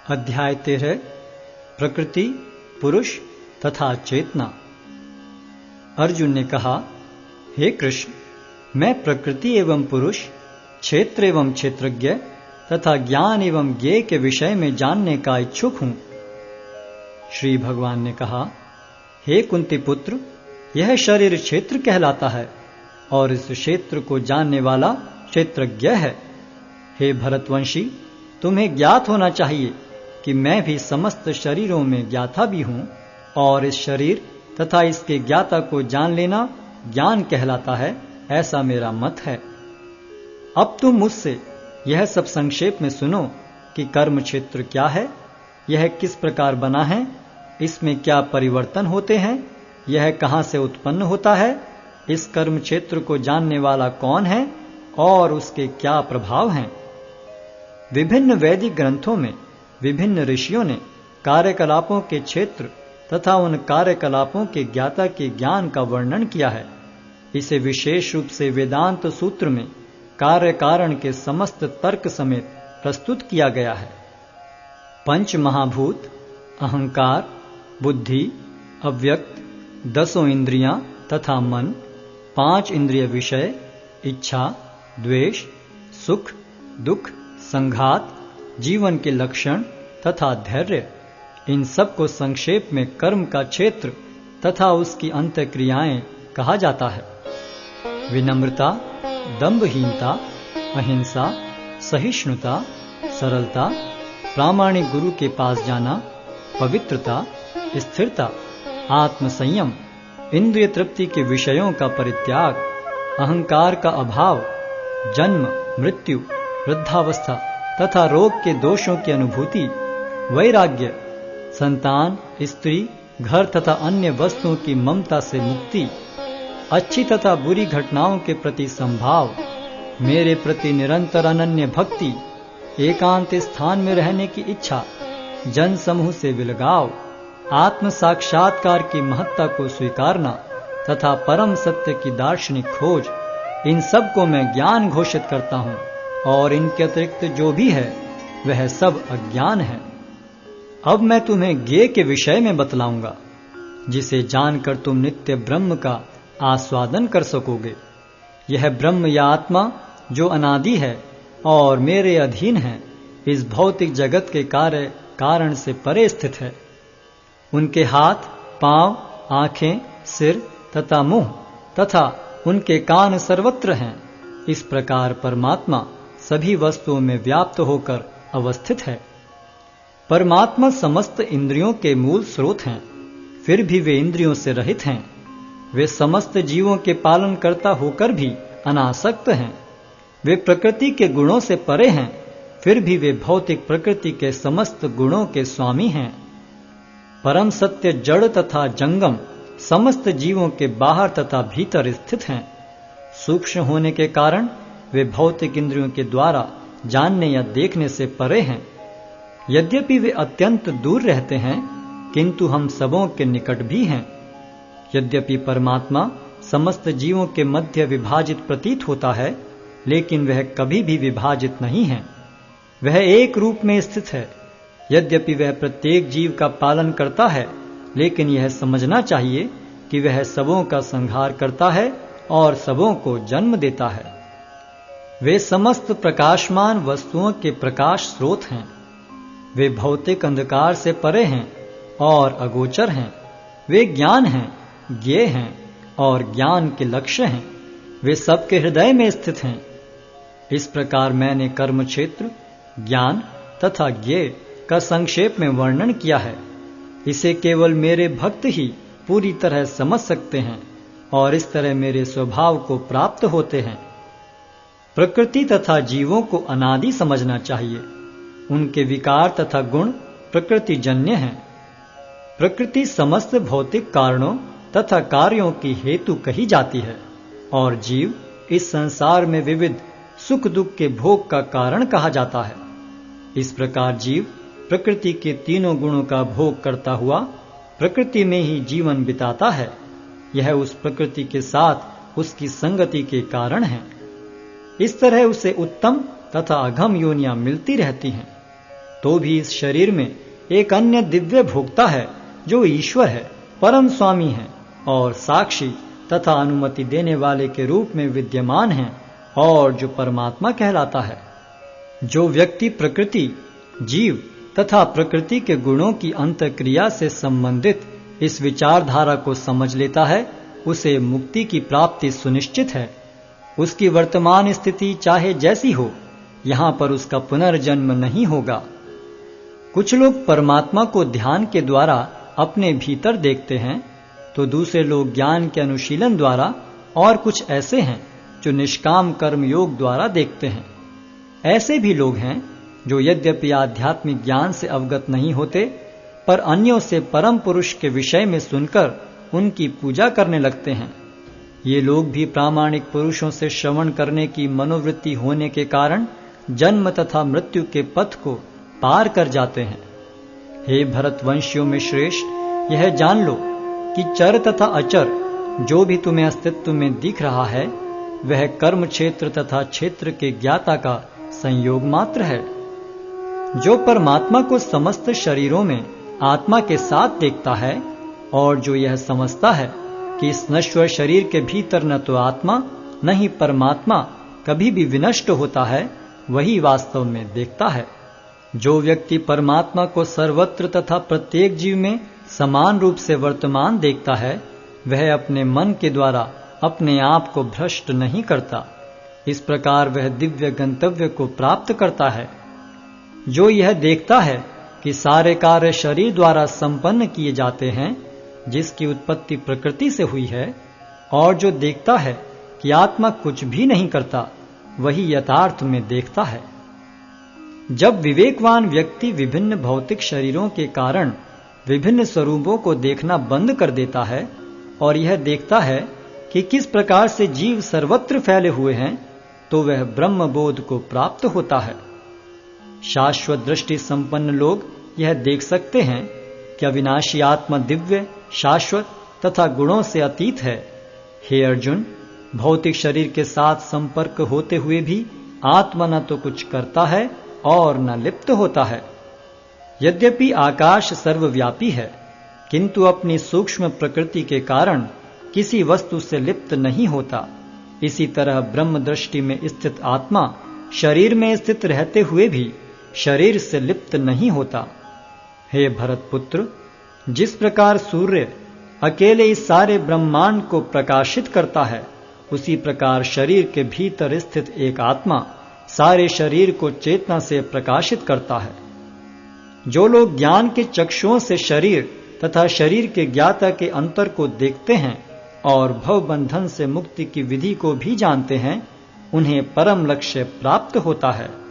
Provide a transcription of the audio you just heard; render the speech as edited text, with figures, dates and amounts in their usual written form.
अध्याय 13 प्रकृति, पुरुष तथा चेतना। अर्जुन ने कहा, हे कृष्ण, मैं प्रकृति एवं पुरुष, क्षेत्र एवं क्षेत्रज्ञ तथा ज्ञान एवं ज्ञेय के विषय में जानने का इच्छुक हूं। श्री भगवान ने कहा, हे कुंती पुत्र, यह शरीर क्षेत्र कहलाता है और इस क्षेत्र को जानने वाला क्षेत्रज्ञ है। हे भरतवंशी, तुम्हें ज्ञात होना चाहिए कि मैं भी समस्त शरीरों में ज्ञाता भी हूं और इस शरीर तथा इसके ज्ञाता को जान लेना ज्ञान कहलाता है, ऐसा मेरा मत है। अब तुम मुझसे यह सब संक्षेप में सुनो कि कर्म क्षेत्र क्या है, यह किस प्रकार बना है, इसमें क्या परिवर्तन होते हैं, यह कहां से उत्पन्न होता है, इस कर्म क्षेत्र को जानने वाला कौन है और उसके क्या प्रभाव हैं। विभिन्न वैदिक ग्रंथों में विभिन्न ऋषियों ने कार्यकलापों के क्षेत्र तथा उन कार्यकलापों के ज्ञाता के ज्ञान का वर्णन किया है। इसे विशेष रूप से वेदांत सूत्र में कार्य कारण के समस्त तर्क समेत प्रस्तुत किया गया है। पंच महाभूत, अहंकार, बुद्धि, अव्यक्त, 10 इंद्रियां तथा मन, 5 इंद्रिय विषय, इच्छा, द्वेष, सुख, दुख, संघात, जीवन के लक्षण तथा धैर्य, इन सब को संक्षेप में कर्म का क्षेत्र तथा उसकी अंतःक्रियाएं कहा जाता है। विनम्रता, दंभहीनता, अहिंसा, सहिष्णुता, सरलता, प्रामाणिक गुरु के पास जाना, पवित्रता, स्थिरता, आत्मसंयम, इंद्रिय तृप्ति के विषयों का परित्याग, अहंकार का अभाव, जन्म, मृत्यु, वृद्धावस्था तथा रोग के दोषों की अनुभूति, वैराग्य, संतान, स्त्री, घर तथा अन्य वस्तुओं की ममता से मुक्ति, अच्छी तथा बुरी घटनाओं के प्रति संभाव, मेरे प्रति निरंतर अनन्य भक्ति, एकांत स्थान में रहने की इच्छा, जन समूह से विलगाव, आत्म साक्षात्कार की महत्ता को स्वीकारना तथा परम सत्य की दार्शनिक खोज, इन सब को मैं ज्ञान घोषित करता हूं और इनके अतिरिक्त जो भी है वह सब अज्ञान है। अब मैं तुम्हें ज्ञेय के विषय में बतलाऊंगा, जिसे जानकर तुम नित्य ब्रह्म का आस्वादन कर सकोगे। यह ब्रह्म या आत्मा जो अनादि है और मेरे अधीन है, इस भौतिक जगत के कार्य कारण से परे स्थित है। उनके हाथ, पांव, आंखें, सिर तथा मुंह तथा उनके कान सर्वत्र हैं। इस प्रकार परमात्मा सभी वस्तुओं में व्याप्त होकर अवस्थित है। परमात्मा समस्त इंद्रियों के मूल स्रोत हैं, फिर भी वे इंद्रियों से रहित हैं। वे समस्त जीवों के पालन करता होकर भी अनासक्त हैं। वे प्रकृति के गुणों से परे हैं, फिर भी वे भौतिक प्रकृति के समस्त गुणों के स्वामी हैं। परम सत्य जड़ तथा जंगम समस्त जीवों के बाहर तथा भीतर स्थित हैं। सूक्ष्म होने के कारण वे भौतिक इंद्रियों के द्वारा जानने या देखने से परे हैं। यद्यपि वे अत्यंत दूर रहते हैं, किंतु हम सबों के निकट भी हैं। यद्यपि परमात्मा समस्त जीवों के मध्य विभाजित प्रतीत होता है, लेकिन वह कभी भी विभाजित नहीं है। वह एक रूप में स्थित है। यद्यपि वह प्रत्येक जीव का पालन करता है, लेकिन यह समझना चाहिए कि वह सबों का संहार करता है और सबों को जन्म देता है। वे समस्त प्रकाशमान वस्तुओं के प्रकाश स्रोत हैं। वे भौतिक अंधकार से परे हैं और अगोचर हैं। वे ज्ञान हैं, ज्ञेय हैं और ज्ञान के लक्ष्य हैं। वे सबके हृदय में स्थित हैं। इस प्रकार मैंने कर्म क्षेत्र, ज्ञान तथा ज्ञेय का संक्षेप में वर्णन किया है। इसे केवल मेरे भक्त ही पूरी तरह समझ सकते हैं और इस तरह मेरे स्वभाव को प्राप्त होते हैं। प्रकृति तथा जीवों को अनादि समझना चाहिए। उनके विकार तथा गुण प्रकृति जन्य हैं। प्रकृति समस्त भौतिक कारणों तथा कार्यों की हेतु कही जाती है और जीव इस संसार में विविध सुख दुख के भोग का कारण कहा जाता है। इस प्रकार जीव प्रकृति के तीनों गुणों का भोग करता हुआ प्रकृति में ही जीवन बिताता है। यह उस प्रकृति के साथ उसकी संगति के कारण है। इस तरह उसे उत्तम तथा अधम योनियां मिलती रहती हैं। तो भी इस शरीर में एक अन्य दिव्य भोक्ता है जो ईश्वर है, परम स्वामी है और साक्षी तथा अनुमति देने वाले के रूप में विद्यमान है और जो परमात्मा कहलाता है। जो व्यक्ति प्रकृति, जीव तथा प्रकृति के गुणों की अंतःक्रिया से संबंधित इस विचारधारा को समझ लेता है, उसे मुक्ति की प्राप्ति सुनिश्चित है। उसकी वर्तमान स्थिति चाहे जैसी हो, यहां पर उसका पुनर्जन्म नहीं होगा। कुछ लोग परमात्मा को ध्यान के द्वारा अपने भीतर देखते हैं, तो दूसरे लोग ज्ञान के अनुशीलन द्वारा, और कुछ ऐसे हैं जो निष्काम कर्म योग द्वारा देखते हैं। ऐसे भी लोग हैं जो यद्यपि आध्यात्मिक ज्ञान से अवगत नहीं होते, पर अन्यों से परम पुरुष के विषय में सुनकर उनकी पूजा करने लगते हैं। ये लोग भी प्रामाणिक पुरुषों से श्रवण करने की मनोवृत्ति होने के कारण जन्म तथा मृत्यु के पथ को पार कर जाते हैं। हे भरतवंशियों में श्रेष्ठ, यह जान लो कि चर तथा अचर जो भी तुम्हें अस्तित्व में दिख रहा है, वह कर्म क्षेत्र तथा क्षेत्र के ज्ञाता का संयोग मात्र है। जो परमात्मा को समस्त शरीरों में आत्मा के साथ देखता है और जो यह समझता है कि इस नश्वर शरीर के भीतर न तो आत्मा न ही परमात्मा कभी भी विनष्ट होता है, वही वास्तव में देखता है। जो व्यक्ति परमात्मा को सर्वत्र तथा प्रत्येक जीव में समान रूप से वर्तमान देखता है, वह अपने मन के द्वारा अपने आप को भ्रष्ट नहीं करता। इस प्रकार वह दिव्य गंतव्य को प्राप्त करता है। जो यह देखता है कि सारे कार्य शरीर द्वारा संपन्न किए जाते हैं, जिसकी उत्पत्ति प्रकृति से हुई है, और जो देखता है कि आत्मा कुछ भी नहीं करता, वही यथार्थ में देखता है। जब विवेकवान व्यक्ति विभिन्न भौतिक शरीरों के कारण विभिन्न स्वरूपों को देखना बंद कर देता है और यह देखता है कि किस प्रकार से जीव सर्वत्र फैले हुए हैं, तो वह ब्रह्म बोध को प्राप्त होता है। शाश्वत दृष्टि संपन्न लोग यह देख सकते हैं कि अविनाशी आत्मा दिव्य, शाश्वत तथा गुणों से अतीत है। हे अर्जुन, भौतिक शरीर के साथ संपर्क होते हुए भी आत्मा न तो कुछ करता है और न लिप्त होता है। यद्यपि आकाश सर्वव्यापी है, किंतु अपनी सूक्ष्म प्रकृति के कारण किसी वस्तु से लिप्त नहीं होता। इसी तरह ब्रह्म दृष्टि में स्थित आत्मा शरीर में स्थित रहते हुए भी शरीर से लिप्त नहीं होता। हे भरतपुत्र, जिस प्रकार सूर्य अकेले इस सारे ब्रह्मांड को प्रकाशित करता है, उसी प्रकार शरीर के भीतर स्थित एक आत्मा सारे शरीर को चेतना से प्रकाशित करता है। जो लोग ज्ञान के चक्षुओं से शरीर तथा शरीर के ज्ञाता के अंतर को देखते हैं और भव बंधन से मुक्ति की विधि को भी जानते हैं, उन्हें परम लक्ष्य प्राप्त होता है।